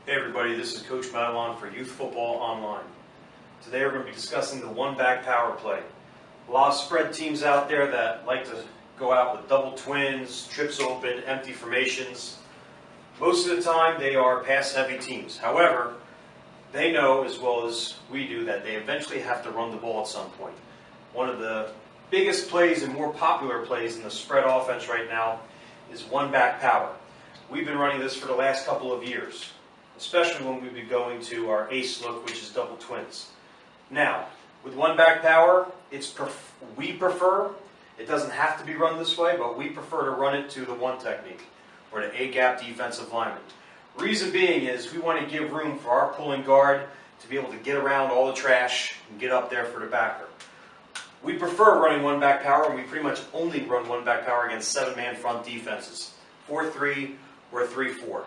Hey everybody, this is Coach Madelon for Youth Football Online. Today we're going to be discussing the one-back power play. A lot of spread teams out there that like to go out with double twins, trips open, empty formations. Most of the time they are pass-heavy teams. However, they know as well as we do that they eventually have to run the ball at some point. One of the biggest plays and more popular plays in the spread offense right now is one-back power. We've been running this for the last couple of years, especially when we've been going to our ace look, which is double twins. Now, with one-back power, we prefer, it doesn't have to be run this way, but we prefer to run it to the one technique, or the A-gap defensive lineman. Reason being is we want to give room for our pulling guard to be able to get around all the trash and get up there for the backer. We prefer running one-back power, and we pretty much only run one-back power against seven-man front defenses, 4-3 or 3-4.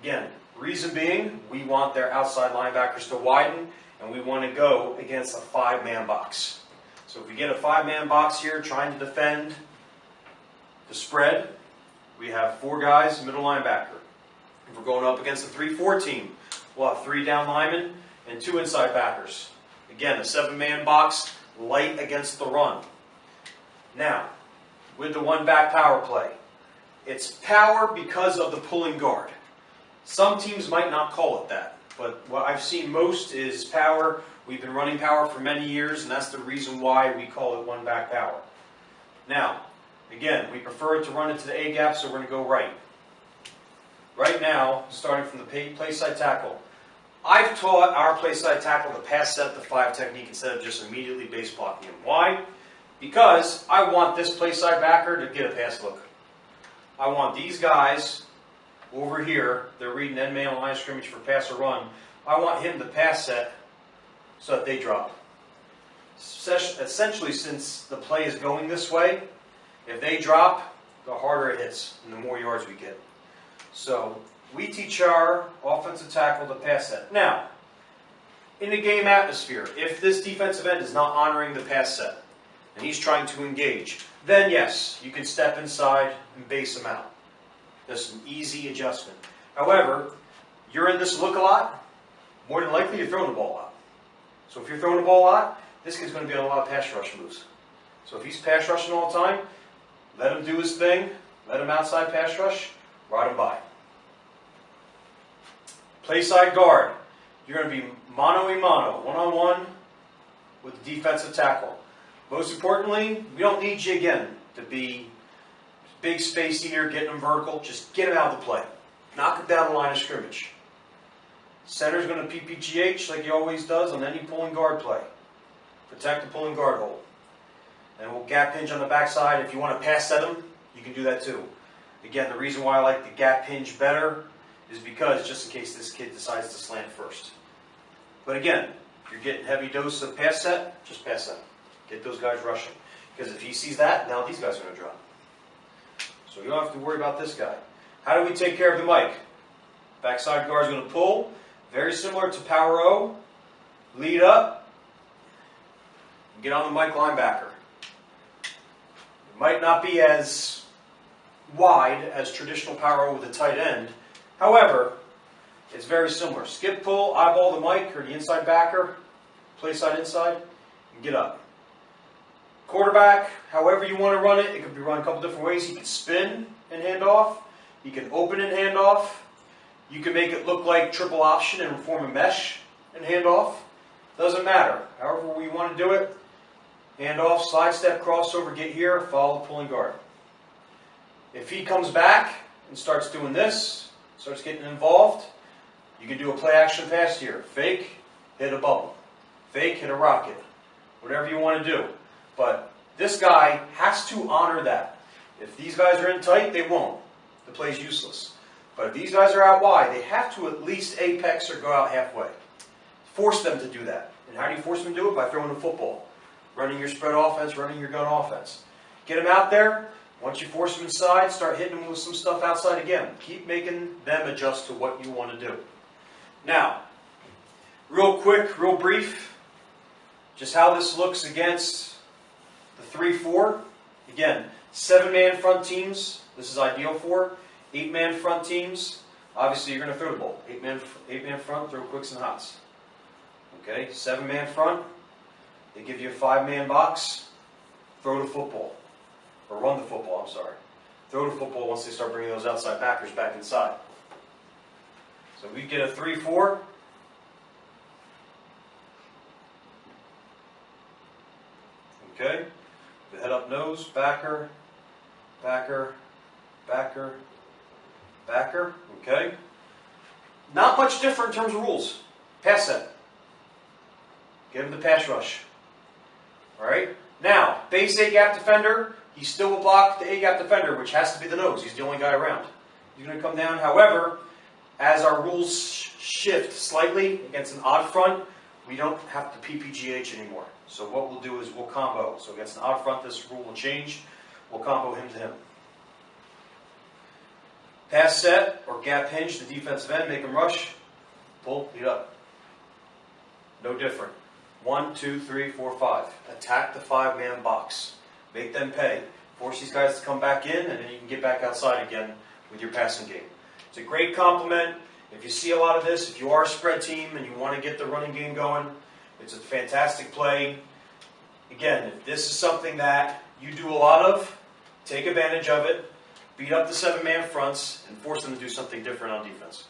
Again, reason being, we want their outside linebackers to widen, and we want to go against a five-man box. So if we get a five-man box here trying to defend the spread, we have four guys, middle linebacker. If we're going up against a 3-4 team, we'll have three down linemen and two inside backers. Again, a seven-man box, light against the run. Now, with the one-back power play, it's power because of the pulling guard. Some teams might not call it that, but what I've seen most is power. We've been running power for many years, and that's the reason why we call it one-back power. Now, again, we prefer to run it to the A-gap, so we're going to go right. Right now, starting from the play side tackle, I've taught our play side tackle the pass set the five technique instead of just immediately base blocking him. Why? Because I want this play side backer to get a pass look. I want these guys over here, they're reading end man line of scrimmage for pass or run. I want him to pass set so that they drop. Essentially, since the play is going this way, if they drop, the harder it hits and the more yards we get. So we teach our offensive tackle to pass set. Now, in a game atmosphere, if this defensive end is not honoring the pass set and he's trying to engage, then yes, you can step inside and base him out. That's an easy adjustment. However, you're in this look a lot, more than likely you're throwing the ball a lot. So if you're throwing the ball a lot, this kid's going to be on a lot of pass rush moves. So if he's pass rushing all the time, let him do his thing, let him outside pass rush, ride him by. Play side guard, you're going to be mano-a-mano, one-on-one with the defensive tackle. Most importantly, we don't need you again to be big space eater, getting them vertical. Just get him out of the play. Knock it down the line of scrimmage. Center's going to PPGH like he always does on any pulling guard play. Protect the pulling guard hole. And we'll gap hinge on the backside. If you want to pass set him, you can do that too. Again, the reason why I like the gap hinge better is because just in case this kid decides to slant first. But again, if you're getting heavy dose of pass set, just pass set. Get those guys rushing. Because if he sees that, now these guys are going to drop. So you don't have to worry about this guy. How do we take care of the mic? Backside guard is going to pull. Very similar to Power O. Lead up. Get on the mic linebacker. It might not be as wide as traditional Power O with a tight end. However, it's very similar. Skip pull, eyeball the mic or the inside backer, play side inside, and get up. Quarterback, however you want to run it, it could be run a couple different ways. You can spin and hand off. You can open and hand off. You can make it look like triple option and form a mesh and hand off. Doesn't matter. However we want to do it, hand off, slide step, crossover, get here, follow the pulling guard. If he comes back and starts doing this, starts getting involved, you can do a play action pass here. Fake, hit a bubble. Fake, hit a rocket. Whatever you want to do. But this guy has to honor that. If these guys are in tight, they won't. The play's useless. But if these guys are out wide, they have to at least apex or go out halfway. Force them to do that. And how do you force them to do it? By throwing the football. Running your spread offense, running your gun offense. Get them out there. Once you force them inside, start hitting them with some stuff outside again. Keep making them adjust to what you want to do. Now, real quick, real brief, just how this looks against the 3-4. Again, 7-man front teams, this is ideal for. 8-man front teams, Obviously, you're going to throw the ball. Eight-man front, throw quicks and hots. Okay, 7-man front. They give you a 5-man box. Throw the football. Or run the football, I'm sorry. Throw the football once they start bringing those outside backers back inside. So we get a 3-4. Okay, the head up nose, backer, backer, backer, backer. Okay, not much different in terms of rules. Pass set. Give him the pass rush. All right. Now, base A-gap defender. He still will block the A-gap defender, which has to be the nose. He's the only guy around. He's going to come down. However, as our rules shift slightly against an odd front, we don't have to PPGH anymore. So what we'll do is we'll combo. So against an odd front, this rule will change. We'll combo him to him. Pass set or gap hinge the defensive end, make him rush. Pull, lead up. No different. 1, 2, 3, 4, 5. Attack the 5-man box. Make them pay. Force these guys to come back in, and then you can get back outside again with your passing game. It's a great compliment. If you see a lot of this, if you are a spread team and you want to get the running game going, it's a fantastic play. Again, if this is something that you do a lot of, take advantage of it, beat up the 7-man fronts, and force them to do something different on defense.